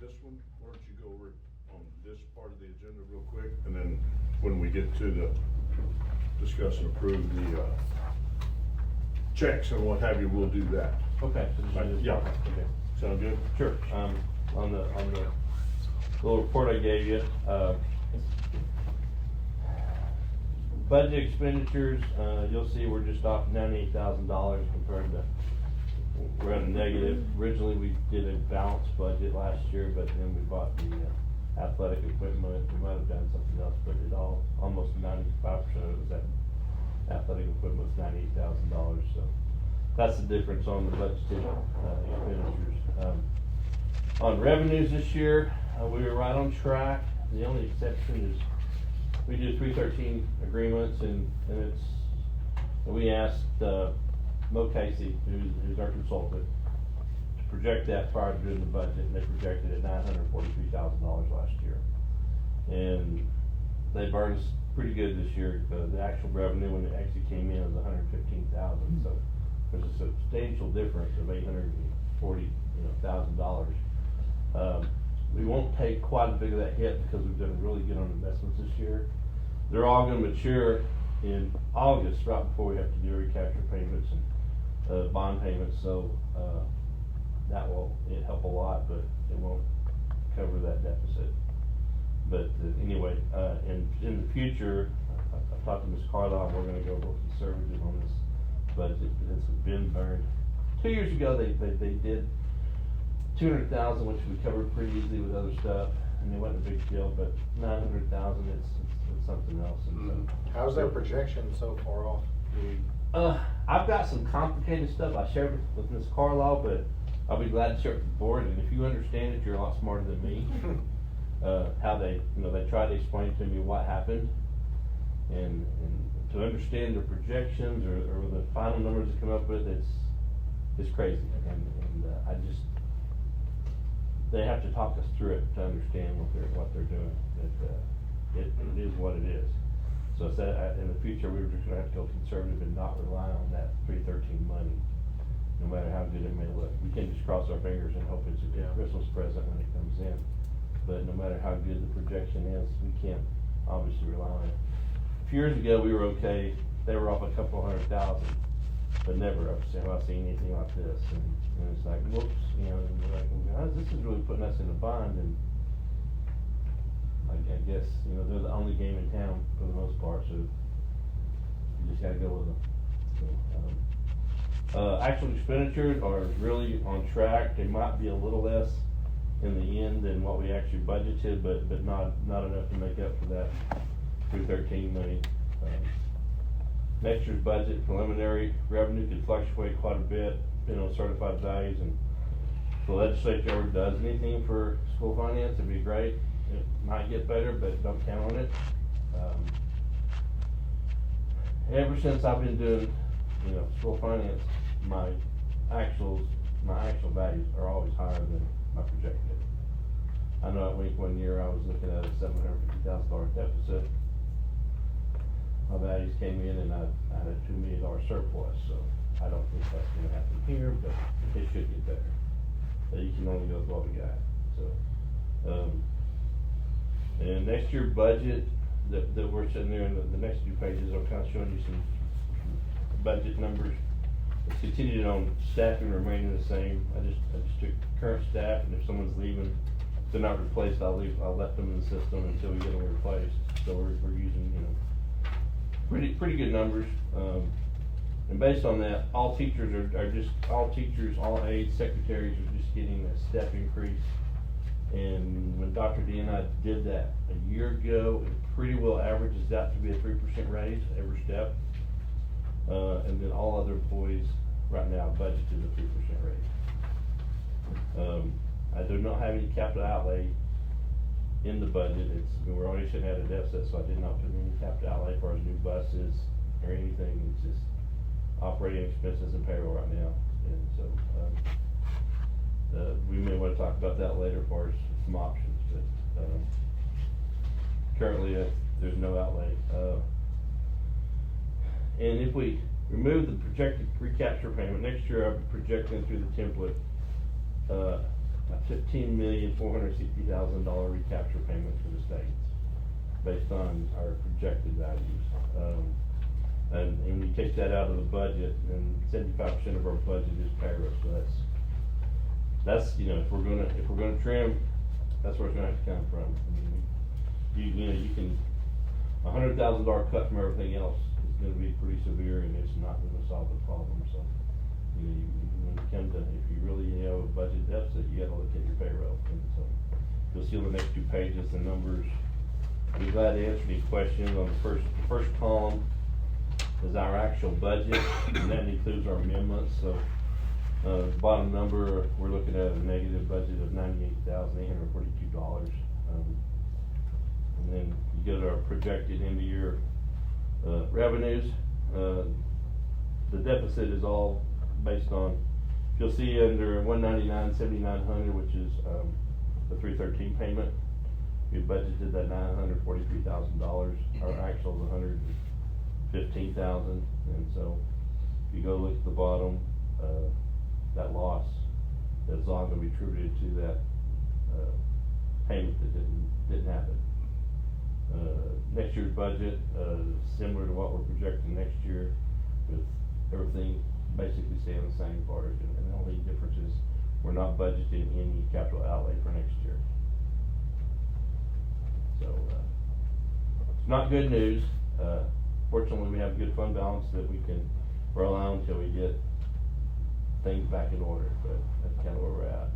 this one, why don't you go over it on this part of the agenda real quick, and then when we get to the discuss and approve the, checks and what have you, we'll do that. Okay. So just do this Yeah. part. Okay. Sound good? Sure. On the little report I gave you, budget expenditures, you'll see we're just off $98,000 compared to, we're at a negative. Originally, we did a balanced budget last year, but then we bought the athletic equipment. We might have done something else, but it almost 95% of it was that athletic equipment was $98,000. So that's the difference on the budgeted expenditures. On revenues this year, we were right on track. The only exception is we did 313 agreements, and we asked Mo Casey, who's our consultant, to project that prior to doing the budget, and they projected at $943,000 last year. And they burned us pretty good this year. The actual revenue when it actually came in was $115,000. So there's a substantial difference of $840,000. We won't take quite a big of that hit because we've done really good on investments this year. They're all going to mature in August, right before we have to do recapture payments and bond payments. So that will help a lot, but it won't cover that deficit. But anyway, in the future, I've talked to Ms. Carlisle. We're going to go real conservative on this budget because it's been burned. 2 years ago, they did $200,000, which we covered pretty easily with other stuff, and it wasn't a big deal. But $900,000, it's something else. And so, how's their projection so far off? I've got some complicated stuff I shared with Ms. Carlisle, but I'll be glad to share it with the board. And if you understand it, you're a lot smarter than me. How they try to explain to me what happened, and to understand their projections or the final numbers they come up with, it's crazy. And I just, they have to talk us through it to understand what they're doing. It is what it is. So I said, in the future, we were just gonna have to go conservative and not rely on that 313 money, no matter how good it may look. We can't just cross our fingers and hope it's a good Christmas present when it comes in. But no matter how good the projection is, we can't obviously rely on it. A few years ago, we were okay. They were off a couple $100,000, but never have I seen anything like this. And it's like, whoops, and we're like, well, this is really putting us in a bind. And I guess, they're the only game in town for the most part, so you just gotta go with them. So, actual expenditures are really on track. They might be a little less in the end than what we actually budgeted, but not enough to make up for that 313 money. Next year's budget preliminary revenue could fluctuate quite a bit, depending on certified values, and if the legislature ever does anything for school finance, it'd be great. It might get better, but don't count on it. Ever since I've been doing, school finance, my actual values are always higher than my projected. I know at one year I was looking at a $750,000 deficit. My values came in and I had a $2 million surplus, so I don't think that's going to happen here, but it should get better. You can only go with what we got. So, and next year budget that we're sitting there in the next few pages, I'm kind of showing you some budget numbers. It's continued on staffing remaining the same. I just took current staff, and if someone's leaving, if they're not replaced, I'll let them in the system until we get them replaced. So we're using pretty good numbers. And based on that, all teachers, all aides, secretaries are just getting a step increase. And when Dr. D and I did that a year ago, it pretty well averages out to be a 3% raise every step. And then all other employees right now budgeted a 3% raise. I do not have any capital outlay in the budget. We're already sitting at a deficit, so I did not put any capital outlay for our new buses or anything. It's just operating expenses and payroll right now. And so we may want to talk about that later for some options, but currently there's no outlay. And if we remove the projected recapture payment, next year I'm projecting through the template $15,460,000 recapture payment to the states, based on our projected values. And when you take that out of the budget, then 75% of our budget is payroll, so that's, you know, if we're gonna trim, that's where it's gonna have to come from. I mean, you can, $100,000 cut from everything else is gonna be pretty severe, and it's not gonna solve the problem, so. When you come to, if you really have a budget deficit, you gotta look at your payroll, and so. You'll see on the next two pages, the numbers. I'll be glad to answer any questions. On the first column is our actual budget, and that includes our amendments, so. Bottom number, we're looking at a negative budget of $98,842. And then you go to our projected end of year, revenues. The deficit is all based on, you'll see under 199,700, which is, the 313 payment. We budgeted that $943,000, our actual is $115,000, and so if you go look at the bottom, that loss, that's all gonna be attributed to that, payment that didn't happen. Next year's budget, similar to what we're projecting next year, with everything basically staying the same far as, and the only difference is we're not budgeting any capital outlay for next year. So, it's not good news. Fortunately, we have a good fund balance that we can roll on until we get things back in order, but that's kind of where we're at.